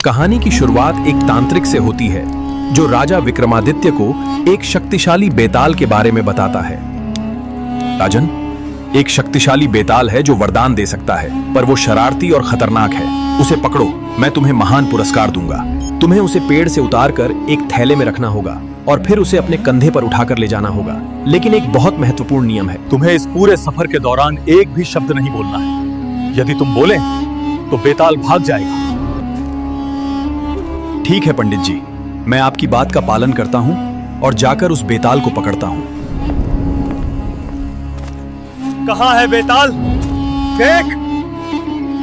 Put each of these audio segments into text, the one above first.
कहानी की शुरुआत एक तांत्रिक से होती है जो राजा विक्रमादित्य को एक शक्तिशाली बेताल के बारे में बताता है। राजन, एक शक्तिशाली बेताल है जो वरदान दे सकता है, पर वो शरारती और खतरनाक है। उसे पकड़ो, मैं तुम्हें महान पुरस्कार दूंगा। तुम्हें उसे पेड़ से उतारकर एक थैले में रखना होगा और फिर उसे अपने कंधे पर उठाकर ले जाना होगा। लेकिन एक बहुत महत्वपूर्ण नियम है। तुम्हें इस पूरे सफर के दौरान एक भी शब्द नहीं बोलना है। यदि तुम बोले तो बेताल भाग जाएगा। ठीक है पंडित जी, मैं आपकी बात का पालन करता हूं और जाकर उस बेताल को पकड़ता हूं। कहां है बेताल? देख,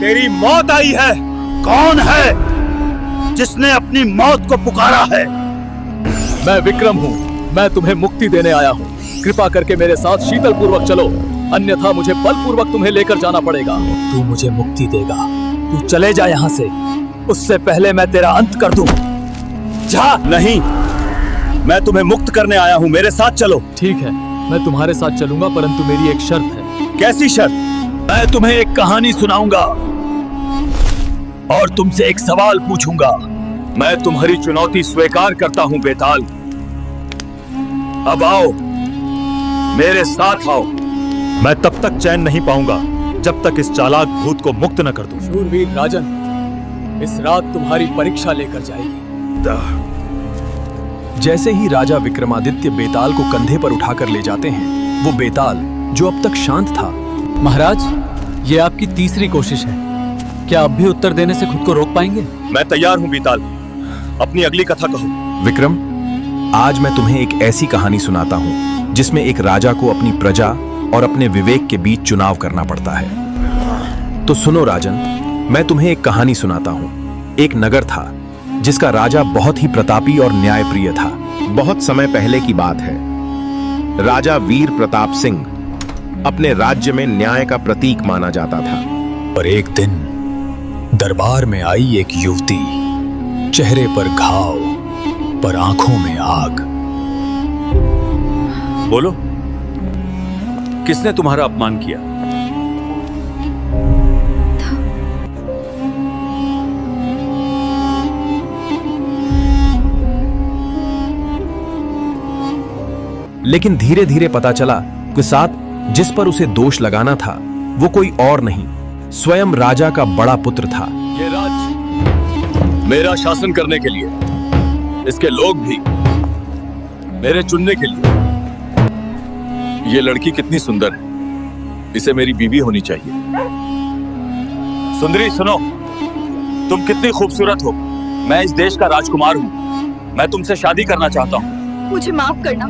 तेरी मौत आई है। कौन है जिसने अपनी मौत को पुकारा है? मैं विक्रम हूँ। मैं तुम्हें मुक्ति देने आया हूँ। कृपा करके मेरे साथ शीतल पूर्वक चलो, अन्यथा मुझे बलपूर्वक तुम्हें लेकर जाना पड़ेगा। तू मुझे मुक्ति देगा। तू चले जा यहाँ से, उससे पहले मैं तेरा अंत कर दूं। जा। नहीं, मैं तुम्हें मुक्त करने आया हूँ, मेरे साथ चलो। ठीक है, मैं तुम्हारे साथ चलूंगा, परंतु मेरी एक शर्त है। कैसी शर्त? मैं तुम्हें एक कहानी सुनाऊंगा और तुमसे एक सवाल पूछूंगा। मैं तुम्हारी चुनौती स्वीकार करता हूं बेताल। अब आओ, मेरे साथ आओ। मैं तब तक चैन नहीं पाऊंगा जब तक इस चालाक भूत को मुक्त न कर दूं। शूरवीर राजन, इस रात तुम्हारी परीक्षा लेकर जाएगी। जैसे ही राजा विक्रमादित्य बेताल को कंधे पर उठाकर ले जाते हैं, वो बेताल जो अब तक शांत था। महाराज, ये आपकी तीसरी कोशिश है। क्या अब भी उत्तर देने से खुद को रोक पाएंगे? मैं तैयार हूँ बेताल, अपनी अगली कथा कहो। विक्रम, आज मैं तुम्हें एक ऐसी कहानी सुनाता हूँ जिसमें एक राजा को अपनी प्रजा और अपने विवेक के बीच चुनाव करना पड़ता है। तो सुनो राजन, मैं तुम्हें एक कहानी सुनाता हूँ। एक नगर था जिसका राजा बहुत ही प्रतापी और न्यायप्रिय था। बहुत समय पहले की बात है। राजा वीर प्रताप सिंह अपने राज्य में न्याय का प्रतीक माना जाता था। पर एक दिन दरबार में आई एक युवती, चेहरे पर घाव, पर आंखों में आग। बोलो, किसने तुम्हारा अपमान किया? लेकिन धीरे धीरे पता चला कि साथ जिस पर उसे दोष लगाना था वो कोई और नहीं, स्वयं राजा का बड़ा पुत्र था। ये राज्य मेरा शासन करने के लिए, इसके लोग भी मेरे चुनने के लिए। ये लड़की कितनी सुंदर है, इसे मेरी बीवी होनी चाहिए। सुंदरी सुनो, तुम कितनी खूबसूरत हो। मैं इस देश का राजकुमार हूँ। मैं तुमसे शादी करना चाहता हूँ। मुझे माफ करना,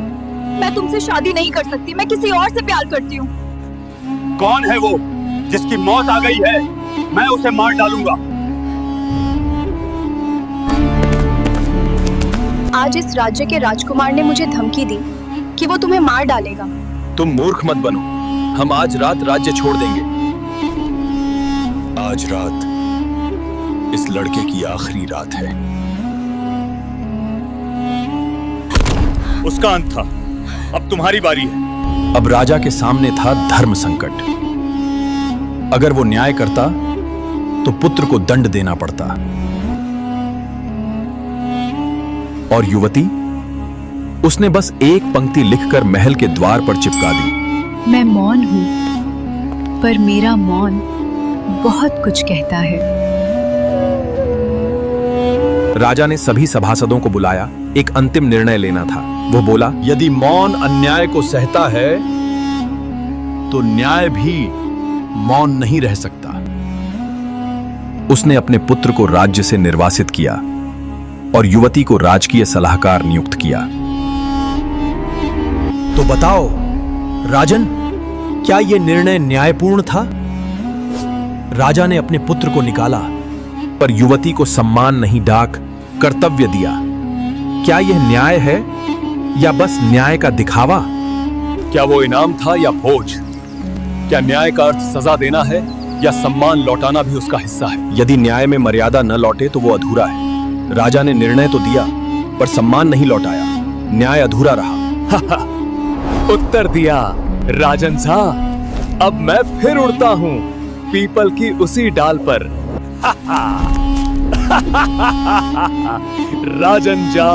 मैं तुमसे शादी नहीं कर सकती। मैं किसी और से प्यार करती हूँ। कौन है वो जिसकी मौत आ गई है? मैं उसे मार डालूंगा। आज इस राज्य के राजकुमार ने मुझे धमकी दी कि वो तुम्हें मार डालेगा। तुम मूर्ख मत बनो, हम आज रात राज्य छोड़ देंगे। आज रात इस लड़के की आखिरी रात है। उसका अंत था, अब तुम्हारी बारी है। अब राजा के सामने था धर्म संकट। अगर वो न्याय करता तो पुत्र को दंड देना पड़ता, और युवती, उसने बस एक पंक्ति लिखकर महल के द्वार पर चिपका दी। मैं मौन हूं, पर मेरा मौन बहुत कुछ कहता है। राजा ने सभी सभासदों को बुलाया। एक अंतिम निर्णय लेना था। वो बोला, यदि मौन अन्याय को सहता है तो न्याय भी मौन नहीं रह सकता। उसने अपने पुत्र को राज्य से निर्वासित किया और युवती को राजकीय सलाहकार नियुक्त किया। तो बताओ राजन, क्या यह निर्णय न्यायपूर्ण था? राजा ने अपने पुत्र को निकाला, पर युवती को सम्मान नहीं डाक कर्तव्य दिया। क्या यह न्याय है या बस न्याय का दिखावा? क्या वो इनाम था या बोझ? क्या न्याय का अर्थ सजा देना है या सम्मान लौटाना भी उसका हिस्सा है? यदि न्याय में मर्यादा न लौटे तो वो अधूरा है। राजा ने निर्णय तो दिया पर सम्मान नहीं लौटाया, न्याय अधूरा रहा। उत्तर दिया राजन साहब। अब मैं फिर उड़ता हूँ पीपल की उसी डाल पर। राजन जा,